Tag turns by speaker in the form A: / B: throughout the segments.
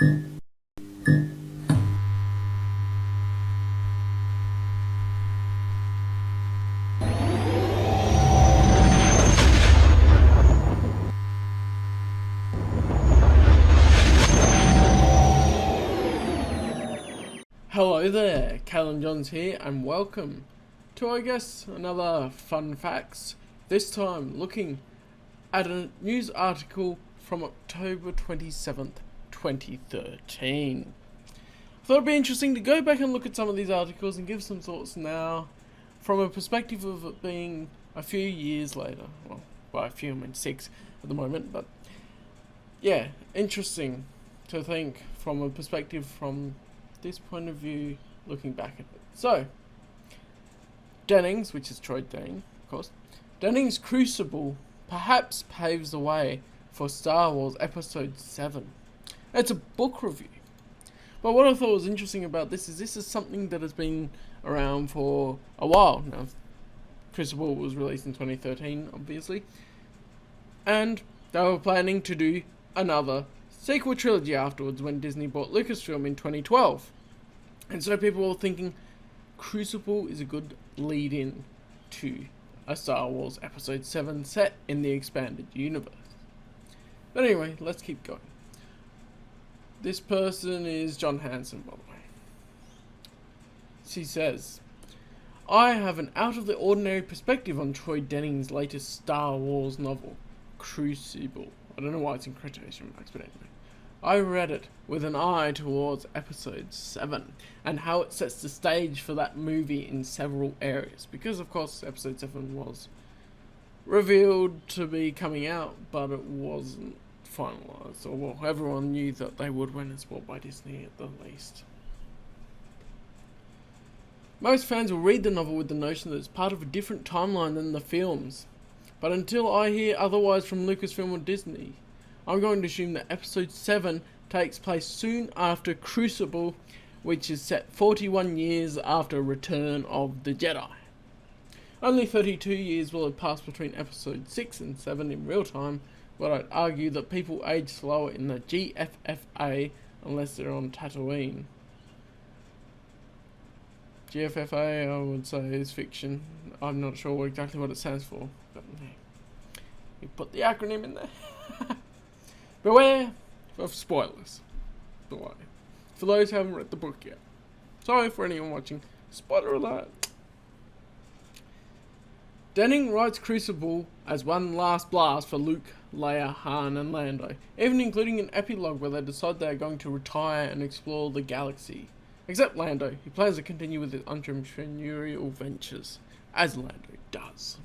A: Hello there, Callum Johns here, and welcome to, I guess, another fun facts. This time looking at a news article from October 27th, 2013. I thought it'd be interesting to go back and look at some of these articles and give some thoughts now from a perspective of it being a few years later. Well, by a few I mean 6 at the moment, but yeah, interesting to think from a perspective from this point of view, looking back at it. So, Dennings, which is Troy Dane, of course, Dennings' Crucible perhaps paves the way for Star Wars Episode 7. It's a book review. But what I thought was interesting about this is something that has been around for a while now. Crucible was released in 2013, obviously. And they were planning to do another sequel trilogy afterwards when Disney bought Lucasfilm in 2012. And so people were thinking Crucible is a good lead-in to a Star Wars Episode 7 set in the expanded universe. But anyway, let's keep going. This person is John Hanson, by the way. She says, I have an out-of-the-ordinary perspective on Troy Dennings' latest Star Wars novel, Crucible. I don't know why it's in quotation marks, but anyway. I read it with an eye towards Episode 7 and how it sets the stage for that movie in several areas. Because, of course, Episode 7 was revealed to be coming out, but it wasn't finalised. Or, well, everyone knew that they would when it's bought by Disney at the least. Most fans will read the novel with the notion that it's part of a different timeline than the films. But until I hear otherwise from Lucasfilm or Disney, I'm going to assume that Episode 7 takes place soon after Crucible, which is set 41 years after Return of the Jedi. Only 32 years will have passed between Episode 6 and 7 in real time, but I'd argue that people age slower in the GFFA unless they're on Tatooine. GFFA, I would say, is fiction. I'm not sure exactly what it stands for, but you put the acronym in there. Beware of spoilers. Below. For those who haven't read the book yet. Sorry for anyone watching. Spoiler alert. Denning writes Crucible as one last blast for Luke, Leia, Han and Lando, even including an epilogue where they decide they are going to retire and explore the galaxy. Except Lando, who plans to continue with his entrepreneurial ventures, as Lando does.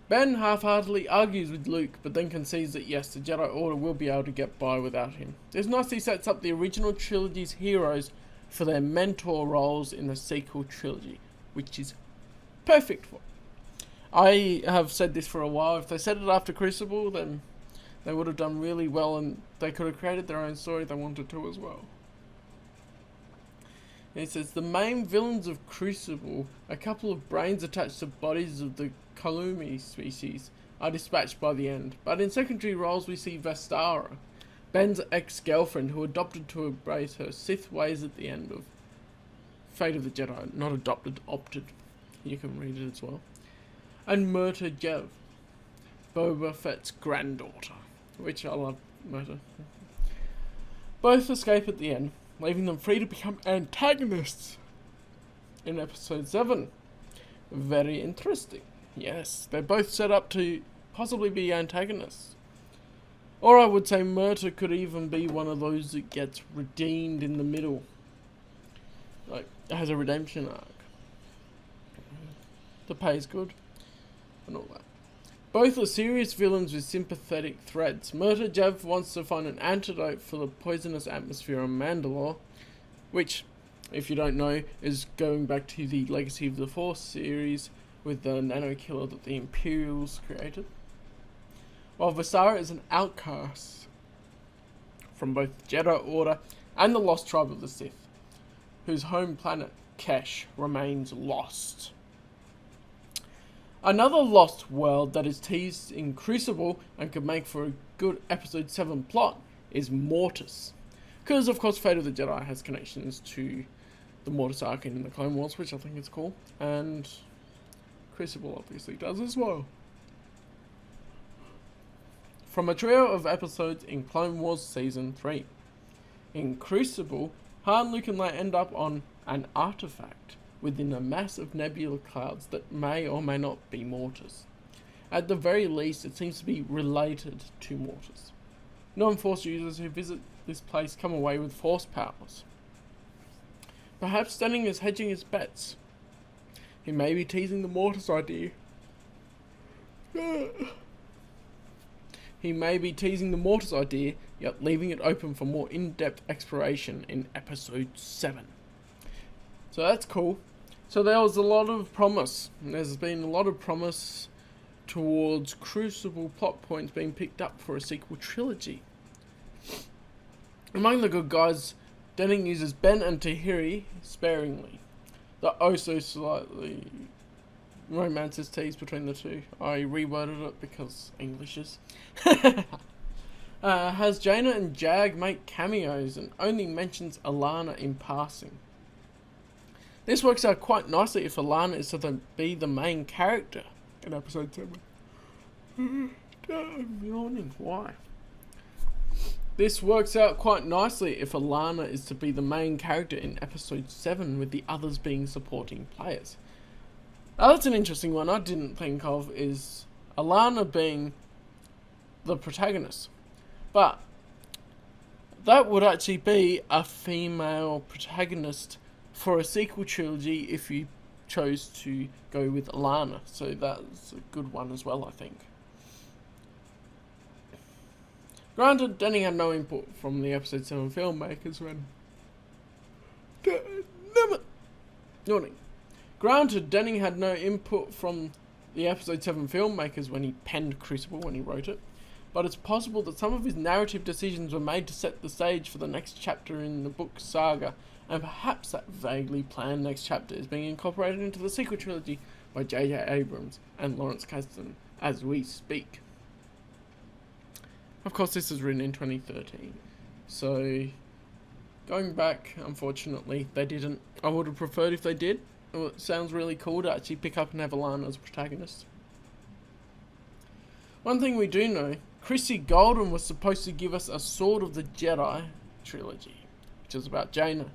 A: Ben half-heartedly argues with Luke, but then concedes that yes, the Jedi Order will be able to get by without him. This nicely sets up the original trilogy's heroes for their mentor roles in the sequel trilogy, which is perfect for it. I have said this for a while. If they said it after Crucible, then they would have done really well and they could have created their own story if they wanted to as well. It says, the main villains of Crucible, a couple of brains attached to bodies of the Callum species, are dispatched by the end. But in secondary roles we see Vestara, Ben's ex-girlfriend who adopted to embrace her Sith ways at the end of Fate of the Jedi. Not adopted, opted. You can read it as well. And Murta Jev, Boba Fett's granddaughter, which I love, Murta. Both escape at the end, leaving them free to become antagonists in Episode 7. Very interesting. Yes, they're both set up to possibly be antagonists. Or I would say Murta could even be one of those that gets redeemed in the middle. Like, has a redemption arc. The pay is good. And all that. Both are serious villains with sympathetic threads. Murta Jev wants to find an antidote for the poisonous atmosphere on Mandalore, which, if you don't know, is going back to the Legacy of the Force series with the nano killer that the Imperials created. While Vestara is an outcast from both the Jedi Order and the Lost Tribe of the Sith, whose home planet, Kesh, remains lost. Another lost world that is teased in Crucible and could make for a good Episode 7 plot is Mortis. Because, of course, Fate of the Jedi has connections to the Mortis arc in the Clone Wars, which I think is cool. And Crucible obviously does as well. From a trio of episodes in Clone Wars Season 3. In Crucible, Han, Luke and Leia end up on an artifact within a mass of nebula clouds that may or may not be Mortis. At the very least, it seems to be related to Mortis. Non-Force users who visit this place come away with Force powers. Perhaps Denning is hedging his bets. He may be teasing the Mortis idea. He may be teasing the Mortis idea, yet leaving it open for more in-depth exploration in Episode 7. So that's cool. So there was a lot of promise. There's been a lot of promise towards Crucible plot points being picked up for a sequel trilogy. Among the good guys, Denning uses Ben and Tahiri sparingly. The slightly romances tease between the two. I reworded it because Englishes. Has Jaina and Jag make cameos and only mentions Alana in passing. This works out quite nicely if Alana is to be the main character in Episode 7. I'm yawning, why? This works out quite nicely if Alana is to be the main character in Episode 7 with the others being supporting players. Now that's an interesting one I didn't think of, is Alana being the protagonist. But that would actually be a female protagonist for a sequel trilogy if you chose to go with Alana. So that's a good one as well, I think. Granted, Denning had no input from the Episode 7 filmmakers when... Granted, Denning had no input from the Episode 7 filmmakers when he penned Crucible, when he wrote it. But it's possible that some of his narrative decisions were made to set the stage for the next chapter in the book saga, and perhaps that vaguely planned next chapter is being incorporated into the sequel trilogy by J.J. Abrams and Lawrence Kasdan as we speak. Of course, this was written in 2013, so going back, unfortunately, they didn't. I would have preferred if they did. It sounds really cool to actually pick up Alana as a protagonist. One thing we do know, Chrissy Golden was supposed to give us a Sword of the Jedi trilogy, which is about Jaina,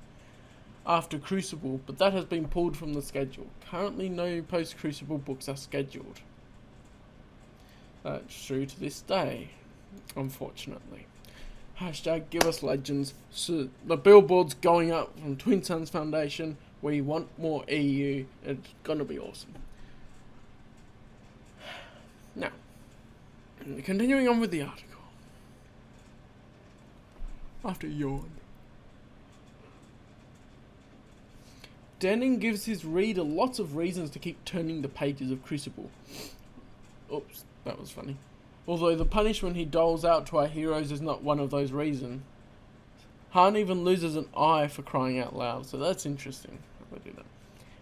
A: after Crucible, but that has been pulled from the schedule. Currently, no post-Crucible books are scheduled. That's true to this day, unfortunately. Hashtag give us legends. So the billboard's going up from Twin Suns Foundation. We want more EU. It's gonna be awesome. Now, continuing on with the article. After yawn. Denning gives his reader lots of reasons to keep turning the pages of Crucible. Oops, that was funny. Although the punishment he doles out to our heroes is not one of those reasons. Han even loses an eye for crying out loud, so that's interesting.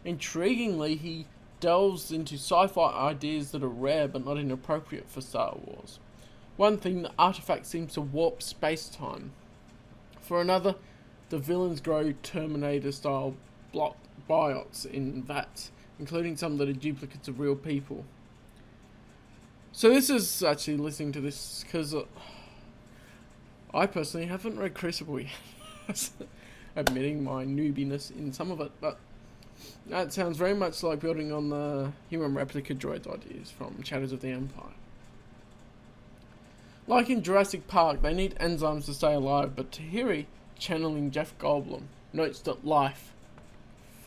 A: Intriguingly, he delves into sci-fi ideas that are rare but not inappropriate for Star Wars. One thing, the artifact seems to warp space-time. For another, the villains grow Terminator-style block biots in vats, including some that are duplicates of real people. So this is actually listening to this because I personally haven't read Crucible yet. Admitting my noobiness in some of it, but that sounds very much like building on the human replica droid ideas from Shadows of the Empire. Like in Jurassic Park, they need enzymes to stay alive, but Tahiri, channeling Jeff Goldblum, notes that life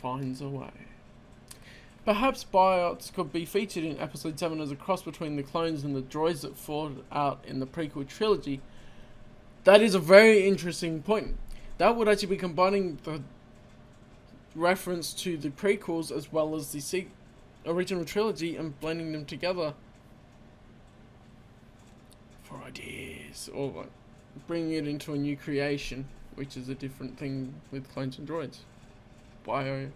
A: finds a way. Perhaps biots could be featured in Episode 7 as a cross between the clones and the droids that fought out in the prequel trilogy. That is a very interesting point. That would actually be combining the reference to the prequels as well as the original trilogy and blending them together for ideas, or like bringing it into a new creation, which is a different thing with clones and droids. Bio.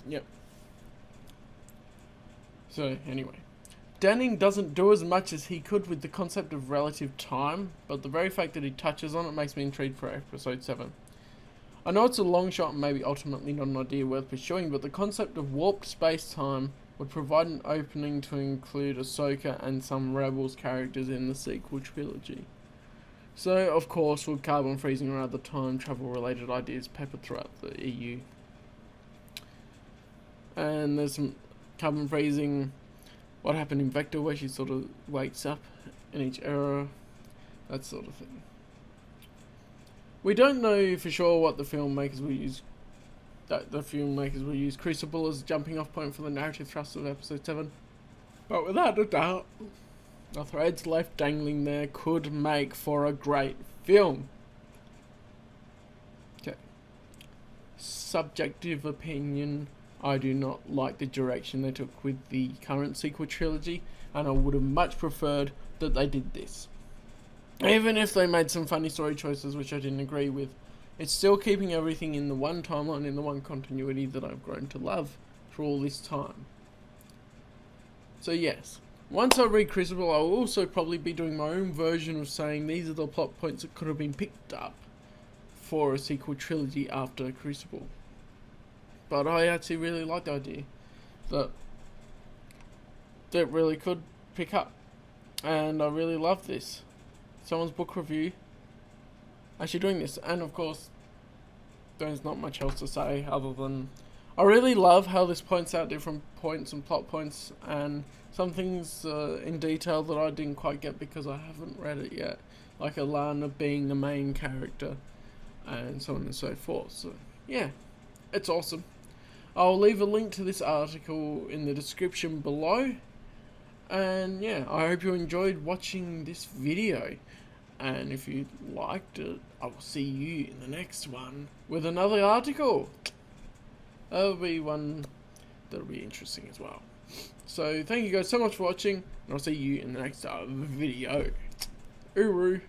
A: Yep. So anyway, Denning doesn't do as much as he could with the concept of relative time, but the very fact that he touches on it makes me intrigued for episode 7. I know it's a long shot and maybe ultimately not an idea worth pursuing, but the concept of warped space-time would provide an opening to include Ahsoka and some Rebels characters in the sequel trilogy. So, of course, with carbon freezing or other time travel related ideas peppered throughout the EU. And there's some carbon freezing, what happened in Vector, where she sort of wakes up in each era, that sort of thing. We don't know for sure what the filmmakers will use. That the filmmakers will use Crucible as a jumping off point for the narrative thrust of episode 7. But without a doubt, the threads left dangling there could make for a great film. Okay. Subjective opinion. I do not like the direction they took with the current sequel trilogy, and I would have much preferred that they did this. Even if they made some funny story choices which I didn't agree with, it's still keeping everything in the one timeline, in the one continuity that I've grown to love for all this time. So yes, once I read Crucible, I will also probably be doing my own version of saying these are the plot points that could have been picked up for a sequel trilogy after Crucible. But I actually really like the idea that really could pick up, and I really love this. Someone's book review actually doing this, and of course there's not much else to say other than I really love how this points out different points and plot points and some things in detail that I didn't quite get because I haven't read it yet, like Alana being the main character and so on and so forth. So yeah, it's awesome. I'll leave a link to this article in the description below. And yeah, I hope you enjoyed watching this video. And if you liked it, I will see you in the next one with another article. That'll be one that'll be interesting as well. So thank you guys so much for watching, and I'll see you in the next video. Uru.